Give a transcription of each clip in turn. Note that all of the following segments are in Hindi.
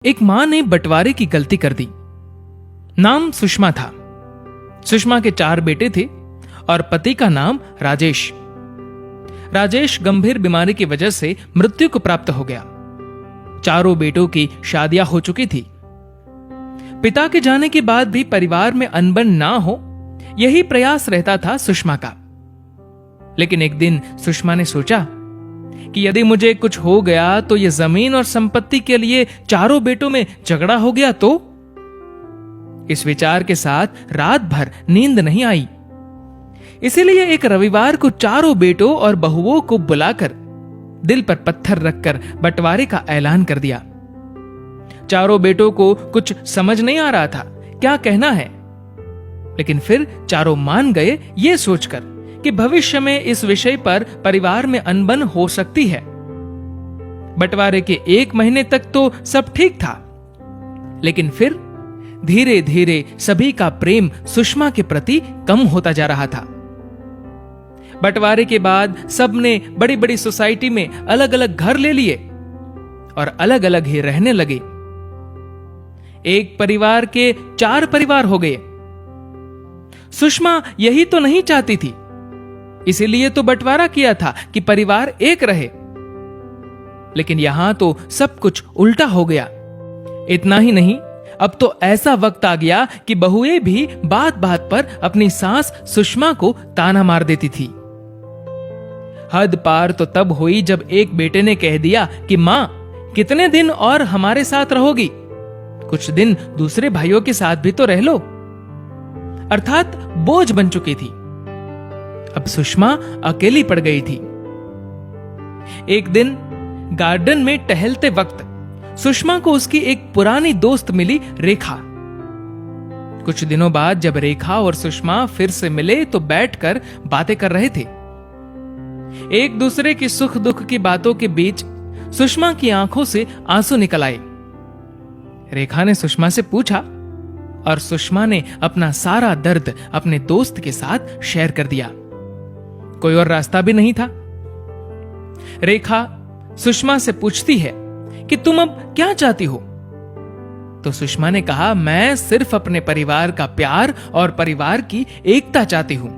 एक मां ने बंटवारे की गलती कर दी। नाम सुषमा था। सुषमा के 4 बेटे थे और पति का नाम राजेश। राजेश गंभीर बीमारी की वजह से मृत्यु को प्राप्त हो गया। चारों बेटों की शादियां हो चुकी थी। पिता के जाने के बाद भी परिवार में अनबन ना हो, यही प्रयास रहता था सुषमा का। लेकिन एक दिन सुषमा ने सोचा कि यदि मुझे कुछ हो गया तो यह जमीन और संपत्ति के लिए चारों बेटों में झगड़ा हो गया तो। इस विचार के साथ रात भर नींद नहीं आई। इसीलिए एक रविवार को चारों बेटों और बहुओं को बुलाकर दिल पर पत्थर रखकर बंटवारे का ऐलान कर दिया। चारों बेटों को कुछ समझ नहीं आ रहा था क्या कहना है, लेकिन फिर चारों मान गए ये सोचकर कि भविष्य में इस विषय पर परिवार में अनबन हो सकती है। बंटवारे के 1 महीने तक तो सब ठीक था, लेकिन फिर धीरे धीरे सभी का प्रेम सुषमा के प्रति कम होता जा रहा था। बंटवारे के बाद सबने बड़ी बड़ी सोसाइटी में अलग अलग घर ले लिए और अलग अलग ही रहने लगे। एक परिवार के 4 परिवार हो गए। सुषमा यही तो नहीं चाहती थी, इसीलिए तो बंटवारा किया था कि परिवार एक रहे। लेकिन यहां तो सब कुछ उल्टा हो गया। इतना ही नहीं, अब तो ऐसा वक्त आ गया कि बहुएं भी बात बात पर अपनी सास सुषमा को ताना मार देती थी। हद पार तो तब हुई जब एक बेटे ने कह दिया कि मां, कितने दिन और हमारे साथ रहोगी? कुछ दिन दूसरे भाइयों के साथ भी तो रह लो। अर्थात बोझ बन चुकी थी। अब सुषमा अकेली पड़ गई थी। एक दिन गार्डन में टहलते वक्त सुषमा को उसकी एक पुरानी दोस्त मिली, रेखा। कुछ दिनों बाद जब रेखा और सुषमा फिर से मिले तो बैठकर बातें कर रहे थे। एक दूसरे की सुख दुख की बातों के बीच सुषमा की आंखों से आंसू निकल आए। रेखा ने सुषमा से पूछा और सुषमा ने अपना सारा दर्द अपने दोस्त के साथ शेयर कर दिया। कोई और रास्ता भी नहीं था। रेखा सुषमा से पूछती है कि तुम अब क्या चाहती हो? तो सुषमा ने कहा, मैं सिर्फ अपने परिवार का प्यार और परिवार की एकता चाहती हूं।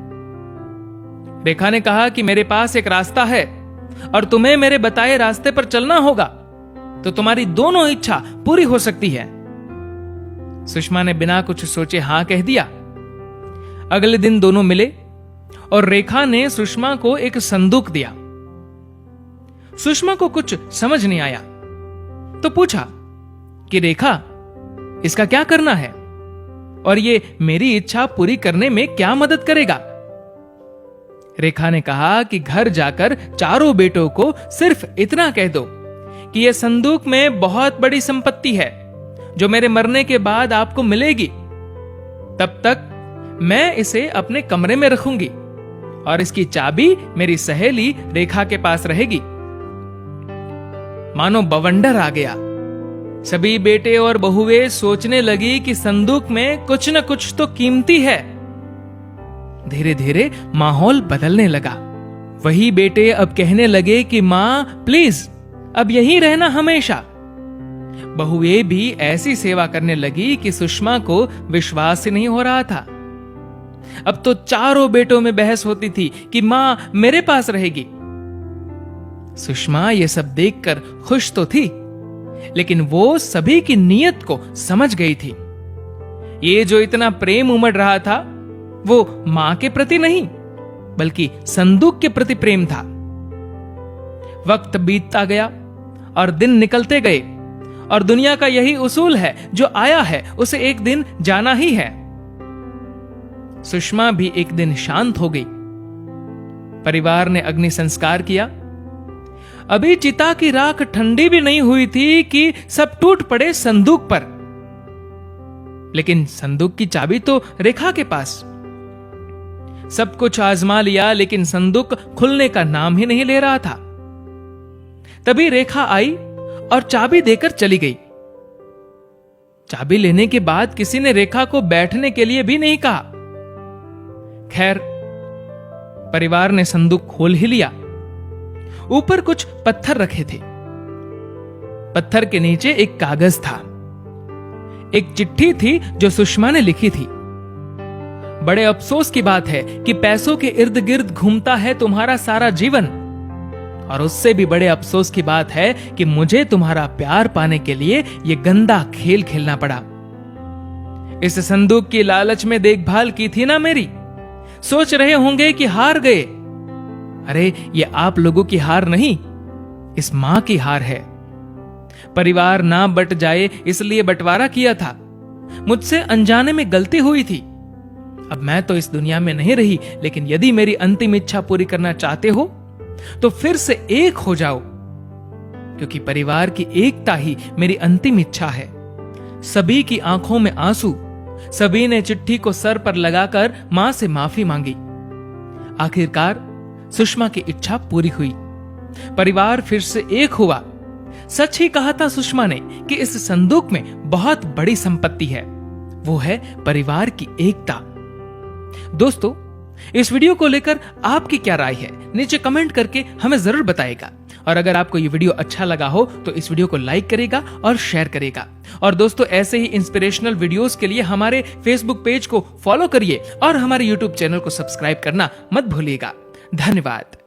रेखा ने कहा कि मेरे पास एक रास्ता है और तुम्हें मेरे बताए रास्ते पर चलना होगा, तो तुम्हारी दोनों इच्छा पूरी हो सकती है। सुषमा ने बिना कुछ सोचे हां कह दिया। अगले दिन दोनों मिले और रेखा ने सुषमा को एक संदूक दिया। सुषमा को कुछ समझ नहीं आया तो पूछा कि रेखा, इसका क्या करना है और ये मेरी इच्छा पूरी करने में क्या मदद करेगा? रेखा ने कहा कि घर जाकर चारों बेटों को सिर्फ इतना कह दो कि यह संदूक में बहुत बड़ी संपत्ति है जो मेरे मरने के बाद आपको मिलेगी। तब तक मैं इसे अपने कमरे में रखूंगी और इसकी चाबी मेरी सहेली रेखा के पास रहेगी। मानो बवंडर आ गया। सभी बेटे और बहुएं सोचने लगी कि संदूक में कुछ न कुछ तो कीमती है। धीरे धीरे माहौल बदलने लगा। वही बेटे अब कहने लगे कि मां, प्लीज अब यहीं रहना हमेशा। बहुएं भी ऐसी सेवा करने लगी कि सुषमा को विश्वास ही नहीं हो रहा था। अब तो चारों बेटों में बहस होती थी कि मां मेरे पास रहेगी। सुषमा ये सब देखकर खुश तो थी, लेकिन वो सभी की नीयत को समझ गई थी। ये जो इतना प्रेम उमड़ रहा था वो मां के प्रति नहीं, बल्कि संदूक के प्रति प्रेम था। वक्त बीतता गया और दिन निकलते गए और दुनिया का यही उसूल है, जो आया है उसे एक दिन जाना ही है। सुषमा भी एक दिन शांत हो गई। परिवार ने अग्नि संस्कार किया। अभी चिता की राख ठंडी भी नहीं हुई थी कि सब टूट पड़े संदूक पर। लेकिन संदूक की चाबी तो रेखा के पास। सब कुछ आजमा लिया, लेकिन संदूक खुलने का नाम ही नहीं ले रहा था। तभी रेखा आई और चाबी देकर चली गई। चाबी लेने के बाद किसी ने रेखा को बैठने के लिए भी नहीं कहा। खैर, परिवार ने संदूक खोल ही लिया। ऊपर कुछ पत्थर रखे थे। पत्थर के नीचे एक कागज था। एक चिट्ठी थी जो सुषमा ने लिखी थी। बड़े अफसोस की बात है कि पैसों के इर्द गिर्द घूमता है तुम्हारा सारा जीवन, और उससे भी बड़े अफसोस की बात है कि मुझे तुम्हारा प्यार पाने के लिए यह गंदा खेल खेलना पड़ा। इस संदूक की लालच में देखभाल की थी ना मेरी, सोच रहे होंगे कि हार गए। अरे ये आप लोगों की हार नहीं, इस मां की हार है। परिवार ना बट जाए इसलिए बंटवारा किया था। मुझसे अनजाने में गलती हुई थी। अब मैं तो इस दुनिया में नहीं रही, लेकिन यदि मेरी अंतिम इच्छा पूरी करना चाहते हो तो फिर से एक हो जाओ, क्योंकि परिवार की एकता ही मेरी अंतिम इच्छा है। सभी की आंखों में आंसू, सभी ने चिट्ठी को सर पर लगाकर मां से माफी मांगी। आखिरकार सुषमा की इच्छा पूरी हुई, परिवार फिर से एक हुआ। सच ही कहा था सुषमा ने कि इस संदूक में बहुत बड़ी संपत्ति है, वो है परिवार की एकता। दोस्तों, इस वीडियो को लेकर आपकी क्या राय है, नीचे कमेंट करके हमें जरूर बताएगा। और अगर आपको ये वीडियो अच्छा लगा हो तो इस वीडियो को लाइक करेगा और शेयर करेगा। और दोस्तों, ऐसे ही इंस्पिरेशनल वीडियोस के लिए हमारे फेसबुक पेज को फॉलो करिए और हमारे यूट्यूब चैनल को सब्सक्राइब करना मत भूलिएगा। धन्यवाद।